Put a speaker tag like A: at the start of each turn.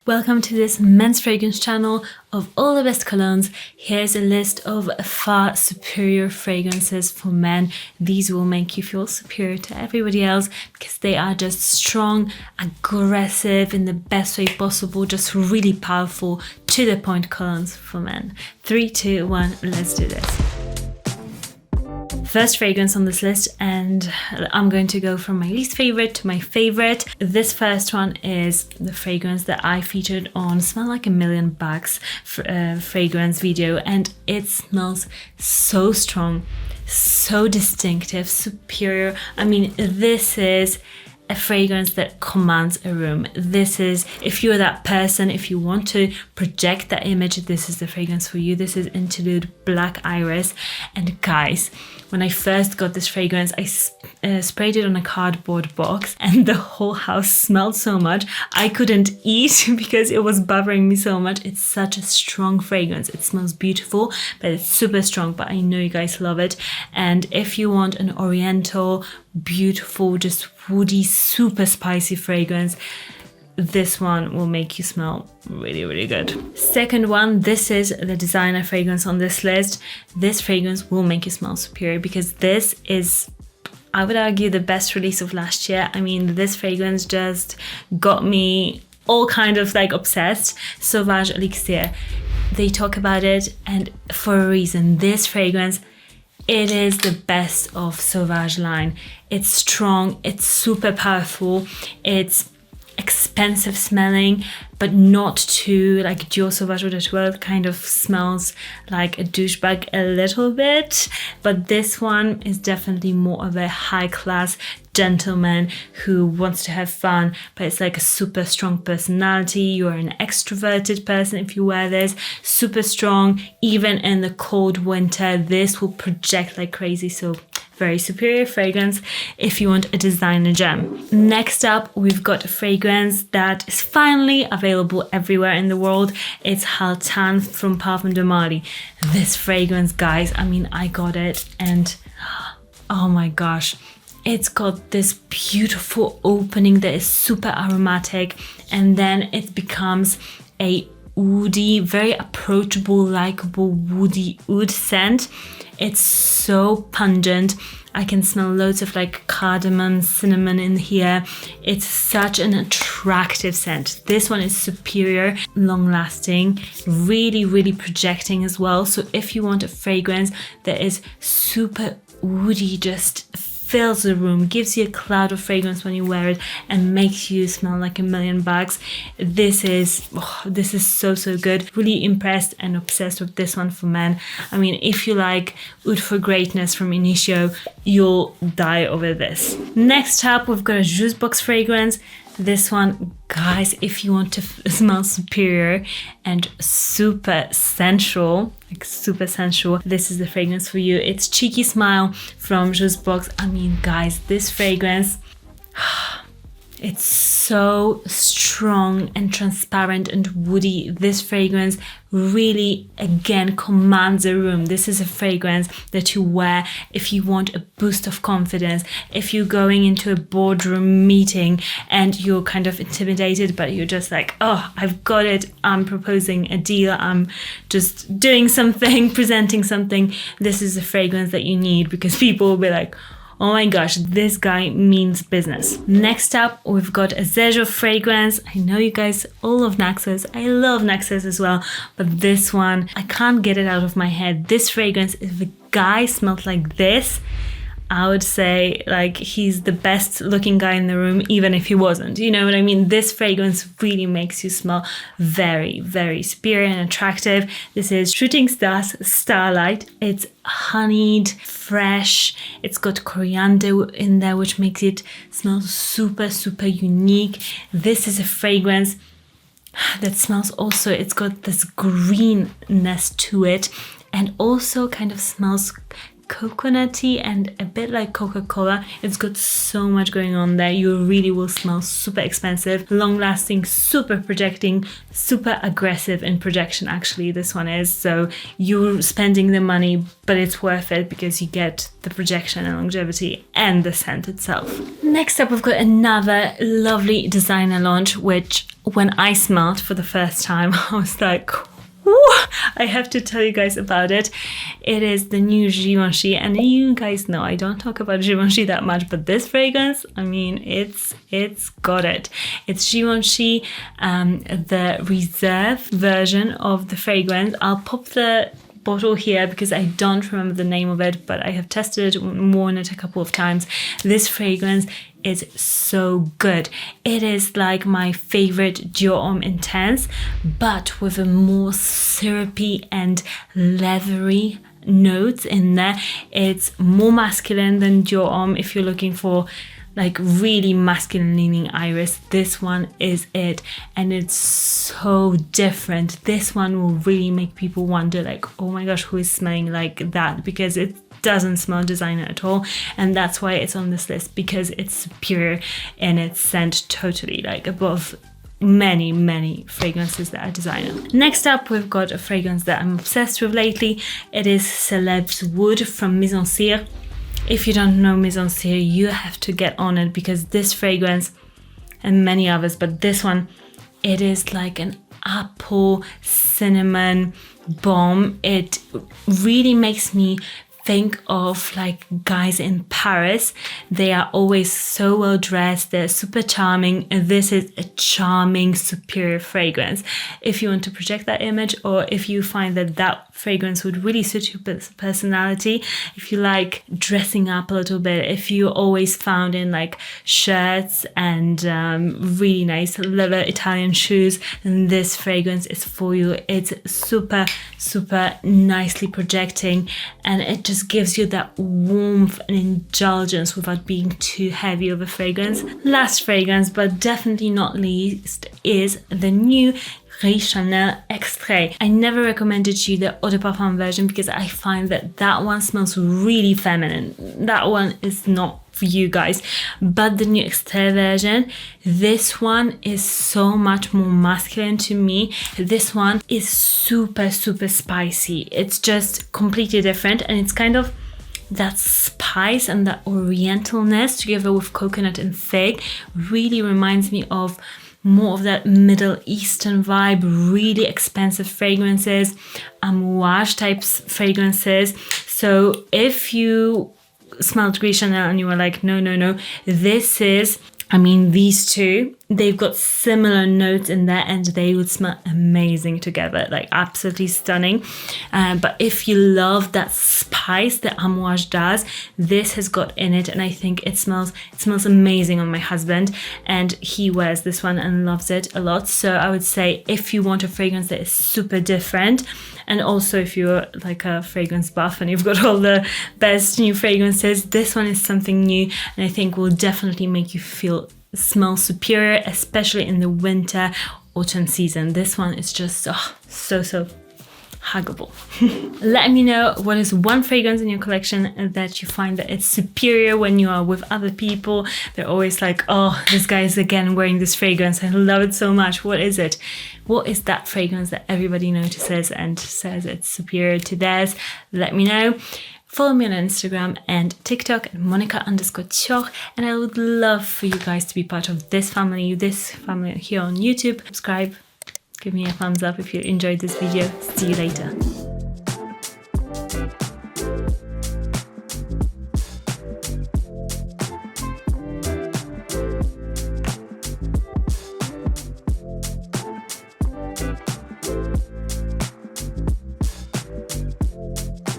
A: Welcome to this men's fragrance channel of all the best colognes. Here's a list of far superior fragrances for men. These will make you feel superior to everybody else because they are just strong, aggressive in the best way possible, just really powerful, to the point colognes for men. 3, 2, 1, let's do this. First fragrance on this list, and I'm going to go from my least favorite to my favorite. This first one is the fragrance that I featured on Smell Like a Million Bucks fragrance video, and it smells so strong, so distinctive, superior. I mean, this is a fragrance that commands a room. This is, if you're that person, if you want to project that image, this is the fragrance for you. This is Interlude Black Iris. And guys, when I first got this fragrance, I sprayed it on a cardboard box and the whole house smelled so much. I couldn't eat because it was bothering me so much. It's such a strong fragrance. It smells beautiful, but it's super strong, but I know you guys love it. And if you want an oriental, beautiful, just woody, super spicy fragrance, this one will make you smell really, really good. Second one, this is the designer fragrance on this list. This fragrance will make you smell superior because this is, I would argue, the best release of last year. I mean, this fragrance just got me all kind of like obsessed. Sauvage Elixir. They talk about it, and for a reason. This fragrance, it is the best of Sauvage line. It's strong, it's super powerful, it's expensive smelling, but not too like Dior Sauvage Eau de Toilette kind of smells like a douchebag a little bit. But this one is definitely more of a high class gentleman who wants to have fun, but it's like a super strong personality. You're an extroverted person if you wear this, super strong. Even in the cold winter, this will project like crazy. So very superior fragrance if you want a designer gem. Next up, we've got a fragrance that is finally available everywhere in the world. It's Haltan from Parfums De Marly. This fragrance, guys, I mean, I got it and oh my gosh, it's got this beautiful opening that is super aromatic, and then it becomes a woody, very approachable, likable, woody oud scent. It's so pungent. I can smell loads of like cardamom, cinnamon in here. It's such an attractive scent. This one is superior, long lasting, really, really projecting as well. So if you want a fragrance that is super woody, just fills the room, gives you a cloud of fragrance when you wear it, and makes you smell like a million bucks, this is so good. Really impressed and obsessed with this one for men. I mean, if you like Oud for Greatness from Initio, you'll die over this. Next up, we've got a Jusbox fragrance. This one, guys, if you want to smell superior and super sensual, this is the fragrance for you. It's Cheeky Smile from Jusbox. I mean, guys, this fragrance, it's so strong and transparent and woody. This fragrance really, again, commands a room. This is a fragrance that you wear if you want a boost of confidence, if you're going into a boardroom meeting and you're kind of intimidated, but you're just like, oh, I've got it. I'm proposing a deal. I'm just doing something, presenting something. This is a fragrance that you need because people will be like, oh my gosh, this guy means business. Next up, we've got a Xerjoff fragrance. I know you guys all love Naxos. I love Naxos as well, but this one, I can't get it out of my head. This fragrance, if a guy smelled like this, I would say like he's the best looking guy in the room, even if he wasn't. You know what I mean? This fragrance really makes you smell very, very superior and attractive. This is Shooting Stars Starlight. It's honeyed, fresh. It's got coriander in there, which makes it smell super, super unique. This is a fragrance that smells also, it's got this greenness to it, and also kind of smells coconutty and a bit like Coca-Cola. It's got so much going on there. You really will smell super expensive, long lasting, super projecting, super aggressive in projection. Actually, this one is. So you're spending the money, but it's worth it because you get the projection and longevity and the scent itself. Next up, we've got another lovely designer launch, which when I smelled for the first time, I was like, I have to tell you guys about it. It is the new Givenchy, and you guys know I don't talk about Givenchy that much, but this fragrance, I mean, it's got it. It's Givenchy, the Reserve version of the fragrance. I'll pop the bottle here because I don't remember the name of it, but I have tested it, worn it a couple of times. This fragrance is so good. It is like my favorite Dior Homme Intense, but with a more syrupy and leathery notes in there. It's more masculine than Dior Homme. If you're looking for like really masculine leaning iris, this one is it, and it's so different. This one will really make people wonder like, oh my gosh, who is smelling like that, because it doesn't smell designer at all, and that's why it's on this list, because it's superior in its scent, totally like above many fragrances that are designer. Next up, we've got a fragrance that I'm obsessed with lately. It is Celebs Wood from Mizensir. If you don't know Mizensir, you have to get on it, because this fragrance and many others, but this one, it is like an apple cinnamon bomb. It really makes me think of like guys in Paris. They are always so well dressed, they're super charming, and this is a charming, superior fragrance. If you want to project that image, or if you find that that fragrance would really suit your personality, if you like dressing up a little bit, if you always found in like shirts and really nice leather Italian shoes, then this fragrance is for you. It's super nicely projecting, and it just gives you that warmth and indulgence without being too heavy of a fragrance. Last fragrance, but definitely not least, is the new Rationale Extrait. I never recommended you the Eau de Parfum version because I find that that one smells really feminine. That one is not for you guys. But the new Extrait version, this one is so much more masculine to me. This one is super spicy. It's just completely different, and it's kind of that spice and that orientalness together with coconut and fig really reminds me of more of that Middle Eastern vibe, really expensive fragrances, Amouage types fragrances. So if you smelled Rationale and you were like, no, this is, I mean, these two, they've got similar notes in there and they would smell amazing together, like absolutely stunning. But if you love that spice that Amouage does, this has got in it, and I think it smells amazing on my husband, and he wears this one and loves it a lot. So I would say if you want a fragrance that is super different, and also if you're like a fragrance buff and you've got all the best new fragrances, this one is something new, and I think will definitely make you smell superior, especially in the winter autumn season. This one is just so huggable. Let me know what is one fragrance in your collection that you find that it's superior when you are with other people. They're always like, oh, this guy is again wearing this fragrance, I love it so much. What is it? What is that fragrance that everybody notices and says it's superior to theirs? Let me know. Follow me on Instagram and TikTok at Monica_Cioch, and I would love for you guys to be part of this family here on YouTube. Subscribe, give me a thumbs up if you enjoyed this video. See you later.